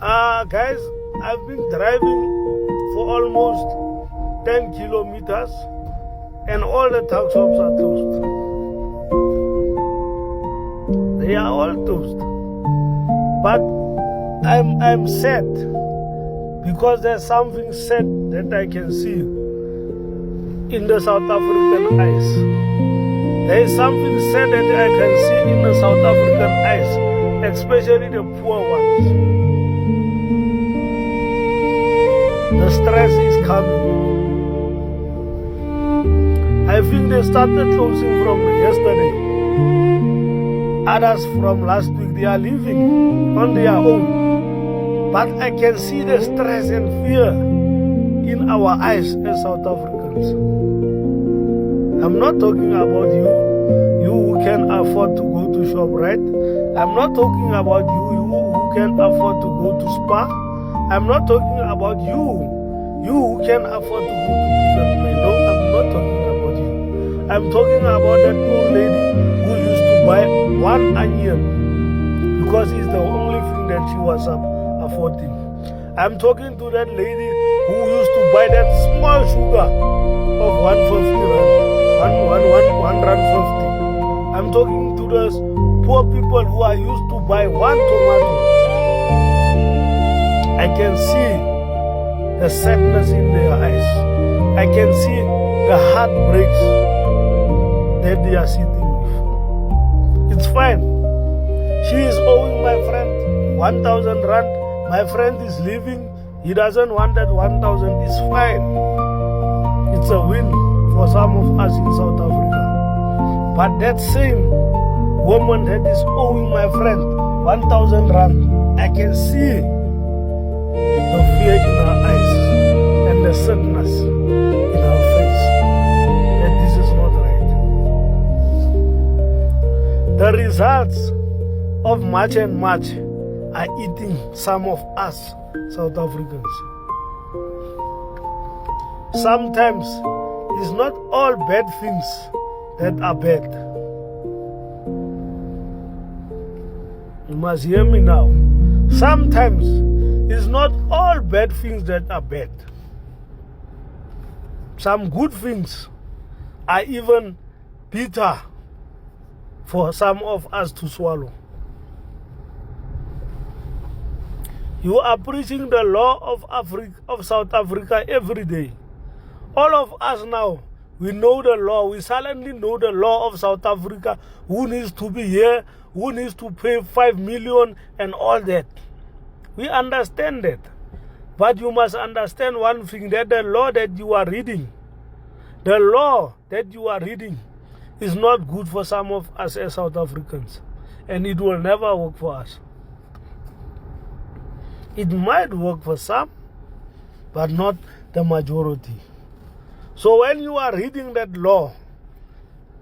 Guys, I've been driving for almost 10 kilometers and all the tuck shops are closed. They are all closed. But I'm sad because there's something sad that I can see in the South African eyes. There is something sad that I can see in the South African eyes, especially the poor ones. The stress is coming. I think they started closing from yesterday. Others from last week, they are living on their own. But I can see the stress and fear in our eyes as South Africans. I'm not talking about you who can afford to go to ShopRite. I'm not talking about you who can afford to go to Spa. I'm not talking about you who can afford to go to Pick n Pay. No, I'm not talking about you. I'm talking about that old lady who used to buy one onion because it's the only thing that she was affording. I'm talking to that lady who used to buy that small sugar of 150 rand, 1 rand 50. I'm talking to those poor people who are used to buy one tomato. I can see the sadness in their eyes. I can see the heartbreaks that they are sitting with. It's fine. She is owing my friend 1,000 rand. My friend is leaving. He doesn't want that 1,000. It's fine. It's a win for some of us in South Africa. But that same woman that is owing my friend 1,000 rand, I can see the fear in her eyes and the sadness in her face that this is not right. The results of March and March are eating some of us South Africans. Sometimes it's not all bad things that are bad. You must hear me now. Sometimes it's not all bad things that are bad. Some good things are even bitter for some of us to swallow. You are preaching the law of South Africa every day. All of us now, we know the law. We silently know the law of South Africa. Who needs to be here? Who needs to pay 5 million and all that? We understand that. But you must understand one thing, that the law that you are reading, is not good for some of us as South Africans. And it will never work for us. It might work for some, but not the majority. So when you are reading that law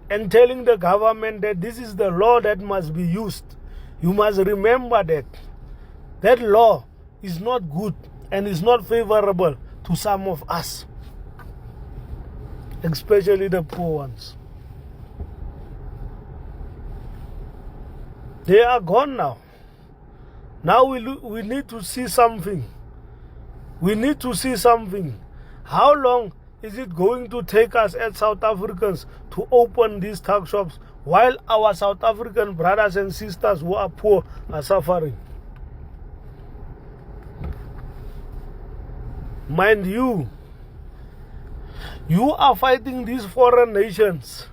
and telling the government that this is the law that must be used, you must remember that that law is not good and is not favorable to some of us, especially the poor ones. They are gone now. Now we need to see something. We need to see something. How long is it going to take us as South Africans to open these tuck shops while our South African brothers and sisters who are poor are suffering? Mind you, you are fighting these foreign nations.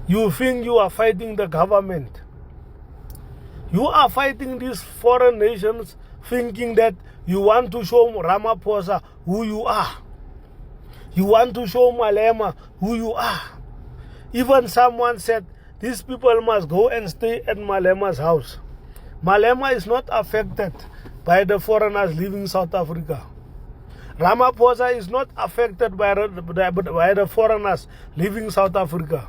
You think you are fighting the government. You are fighting these foreign nations thinking that you want to show Ramaphosa who you are. You want to show Malema who you are. Even someone said these people must go and stay at Malema's house. Malema is not affected by the foreigners leaving South Africa. Ramaphosa is not affected by the foreigners leaving South Africa.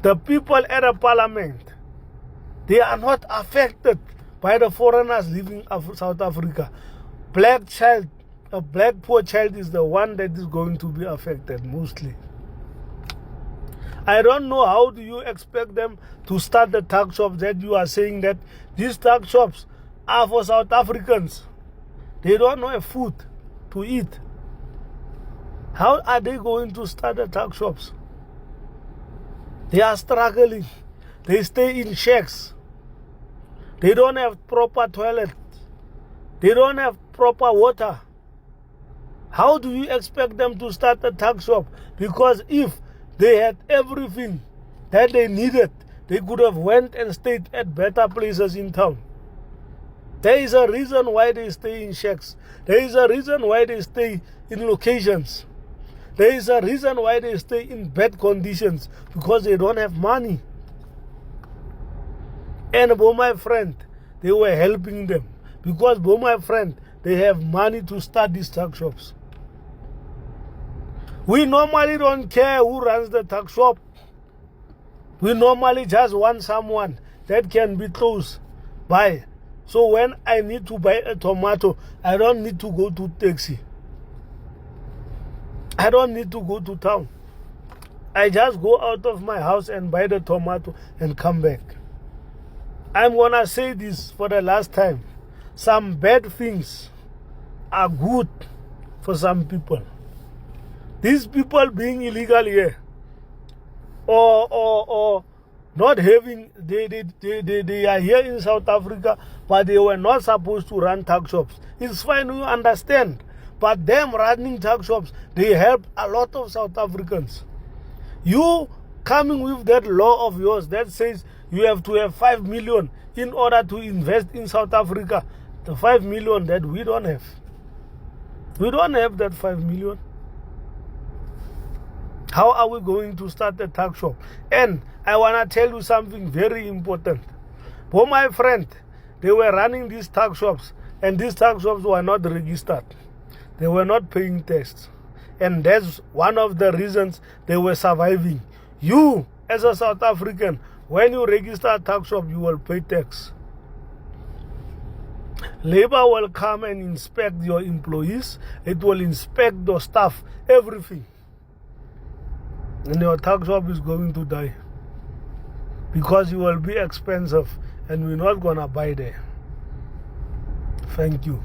The people at the parliament, they are not affected by the foreigners leaving South Africa. A black poor child is the one that is going to be affected mostly. I don't know how do you expect them to start the tuck shops that you are saying that these tuck shops are for South Africans. They don't have food to eat. How are they going to start the tuck shops? They are struggling. They stay in shacks. They don't have proper toilets. They don't have proper water. How do you expect them to start a tuck shop? Because if they had everything that they needed, they could have went and stayed at better places in town. There is a reason why they stay in shacks. There is a reason why they stay in locations. There is a reason why they stay in bad conditions, because they don't have money. And my friend, they were helping them, because my friend, they have money to start these tuck shops. We normally don't care who runs the tuck shop. We normally just want someone that can be close by. So when I need to buy a tomato, I don't need to go to taxi. I don't need to go to town. I just go out of my house and buy the tomato and come back. I'm gonna say this for the last time. Some bad things are good for some people. These people being illegal here, or not having, they are here in South Africa, but they were not supposed to run tuck shops. It's fine, you understand. But them running tuck shops, they help a lot of South Africans. You coming with that law of yours that says you have to have 5 million in order to invest in South Africa, the 5 million that we don't have. We don't have that 5 million. How are we going to start a tuck shop? And I want to tell you something very important. For my friend, they were running these tuck shops, and these tuck shops were not registered. They were not paying tax. And that's one of the reasons they were surviving. You, as a South African, when you register a tuck shop, you will pay tax. Labor will come and inspect your employees. It will inspect your staff, everything. And your tuck shop is going to die, because it will be expensive and we're not going to buy there. Thank you.